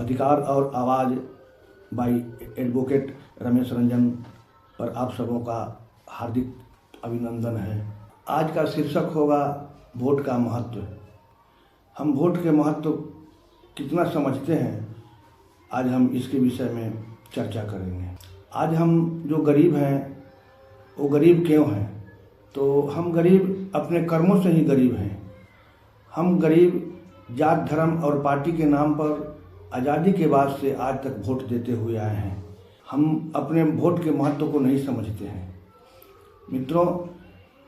अधिकार और आवाज़ बाई एडवोकेट रमेश रंजन पर आप सबों का हार्दिक अभिनंदन है। आज का शीर्षक होगा वोट का महत्व। हम वोट के महत्व कितना समझते हैं, आज हम इसके विषय में चर्चा करेंगे। आज हम जो गरीब हैं वो गरीब क्यों हैं? तो हम गरीब अपने कर्मों से ही गरीब हैं। हम गरीब जात धर्म और पार्टी के नाम पर आज़ादी के बाद से आज तक वोट देते हुए आए हैं। हम अपने वोट के महत्व को नहीं समझते हैं। मित्रों,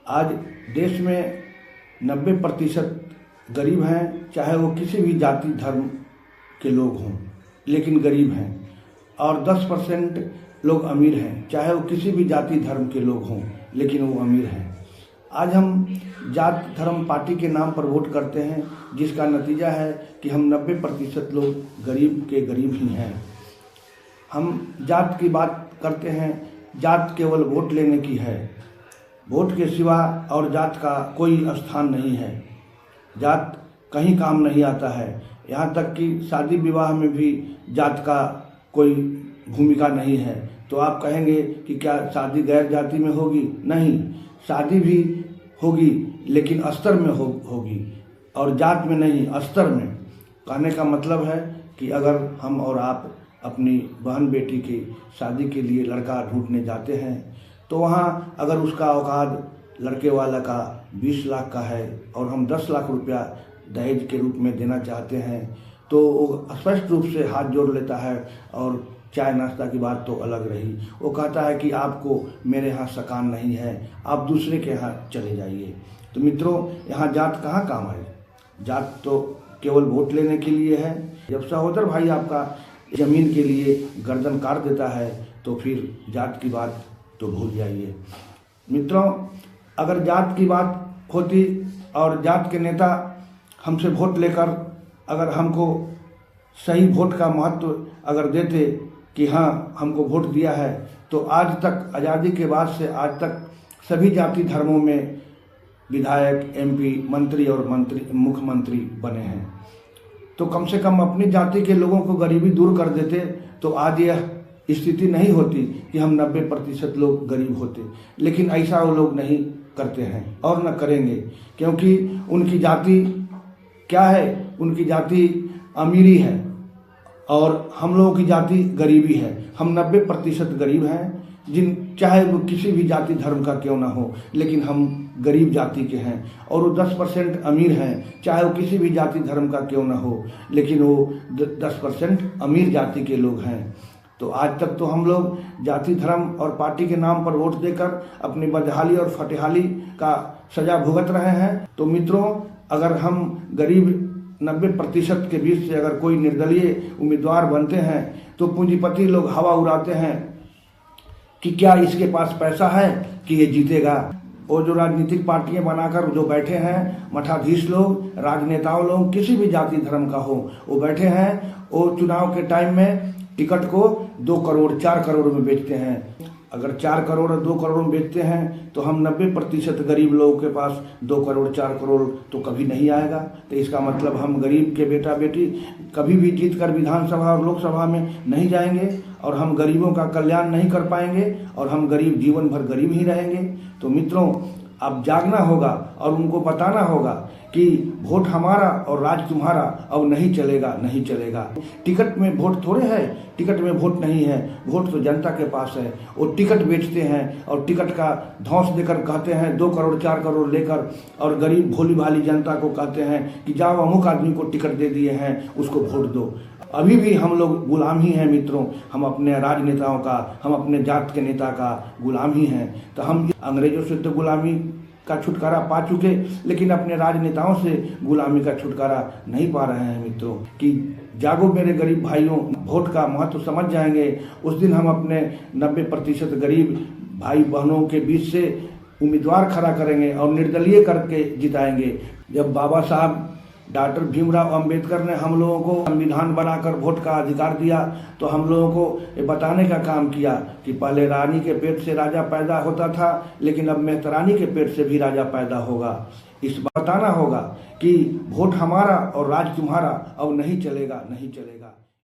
आज देश में 90% गरीब हैं, चाहे वो किसी भी जाति धर्म के लोग हों, लेकिन गरीब हैं। और 10% लोग अमीर हैं, चाहे वो किसी भी जाति धर्म के लोग हों, लेकिन वो अमीर हैं। आज हम जात धर्म पार्टी के नाम पर वोट करते हैं, जिसका नतीजा है कि हम 90% लोग गरीब के गरीब ही हैं। हम जात की बात करते हैं, जात केवल वोट लेने की है। वोट के सिवा और जात का कोई स्थान नहीं है। जात कहीं काम नहीं आता है। यहाँ तक कि शादी विवाह में भी जात का कोई भूमिका नहीं है। तो आप कहेंगे कि क्या शादी गैर जाति में होगी? नहीं, शादी भी होगी, लेकिन स्तर में होगी और जात में नहीं, स्तर में। कहने का मतलब है कि अगर हम और आप अपनी बहन बेटी की शादी के लिए लड़का ढूंढने जाते हैं, तो वहाँ अगर उसका औकात लड़के वाला का 20 लाख का है और हम 10 लाख रुपया दहेज के रूप में देना चाहते हैं, तो वो स्पष्ट रूप से हाथ जोड़ लेता है। और चाय नाश्ता की बात तो अलग रही, वो कहता है कि आपको मेरे यहाँ सकान नहीं है, आप दूसरे के यहाँ चले जाइए। तो मित्रों, यहाँ जात कहाँ काम आए? जात तो केवल वोट लेने के लिए है। जब सहोदर भाई आपका जमीन के लिए गर्दन काट देता है, तो फिर जात की बात तो भूल जाइए। मित्रों, अगर जात की बात होती और जात के नेता हमसे वोट लेकर अगर हमको सही वोट का महत्व अगर देते कि हाँ हमको वोट दिया है, तो आज तक आज़ादी के बाद से आज तक सभी जाति धर्मों में विधायक, एमपी, मंत्री और मुख्यमंत्री बने हैं। तो कम से कम अपनी जाति के लोगों को गरीबी दूर कर देते, तो आज यह स्थिति नहीं होती कि हम 90% लोग गरीब होते। लेकिन ऐसा वो लोग नहीं करते हैं और न करेंगे, क्योंकि उनकी जाति क्या है? उनकी जाति अमीरी है और हम लोगों की जाति गरीबी है। हम 90% गरीब हैं, चाहे वो किसी भी जाति धर्म का क्यों ना हो, लेकिन हम गरीब जाति के हैं। और वो 10% अमीर हैं, चाहे वो किसी भी जाति धर्म का क्यों ना हो, लेकिन वो 10% अमीर जाति के लोग हैं। तो आज तक तो हम लोग जाति धर्म और पार्टी के नाम पर वोट देकर अपनी बदहाली और फटेहाली का सजा भुगत रहे हैं। तो मित्रों, अगर हम गरीब 90% के बीच से अगर कोई निर्दलीय उम्मीदवार बनते हैं, तो पूंजीपति लोग हवा उड़ाते हैं कि क्या इसके पास पैसा है कि ये जीतेगा। और जो राजनीतिक पार्टियां बनाकर जो बैठे हैं, मठाधीश लोग, राजनेताओं लोग, किसी भी जाति धर्म का हो, वो बैठे हैं, वो चुनाव के टाइम में टिकट को 2 करोड़ 4 करोड़ में बेचते हैं। अगर 4 करोड़ और 2 करोड़ में बेचते हैं, तो हम 90% गरीब लोगों के पास 2 करोड़ 4 करोड़ तो कभी नहीं आएगा। तो इसका मतलब हम गरीब के बेटा बेटी कभी भी जीतकर विधानसभा और लोकसभा में नहीं जाएंगे, और हम गरीबों का कल्याण नहीं कर पाएंगे, और हम गरीब जीवन भर गरीब ही रहेंगे। तो मित्रों, अब जागना होगा और उनको बताना होगा कि वोट हमारा और राज तुम्हारा, अब नहीं चलेगा, नहीं चलेगा। टिकट में वोट थोड़े है, टिकट में वोट नहीं है, वोट तो जनता के पास है। वो टिकट बेचते हैं और टिकट का धौंस देकर कहते हैं 2 करोड़ 4 करोड़ लेकर, और गरीब भोली भाली जनता को कहते हैं कि जाओ अमुक आदमी को टिकट दे दिए हैं, उसको वोट दो। अभी भी हम लोग गुलाम ही हैं मित्रों। हम अपने राजनेताओं का, हम अपने जात के नेता का गुलाम ही हैं। तो हम अंग्रेजों से तो गुलामी का छुटकारा पा चुके, लेकिन अपने राजनेताओं से गुलामी का छुटकारा नहीं पा रहे हैं मित्रों। कि जागो मेरे गरीब भाइयों, वोट का महत्व समझ जाएंगे, उस दिन हम अपने 90% गरीब भाई बहनों के बीच से उम्मीदवार खड़ा करेंगे और निर्दलीय करके जिताएंगे। जब बाबा साहब डॉक्टर भीमराव अंबेडकर ने हम लोगों को संविधान बनाकर वोट का अधिकार दिया, तो हम लोगों को ये बताने का काम किया कि पहले रानी के पेट से राजा पैदा होता था, लेकिन अब मेहतरानी के पेट से भी राजा पैदा होगा। इस बताना होगा कि वोट हमारा और राज तुम्हारा, अब नहीं चलेगा, नहीं चलेगा।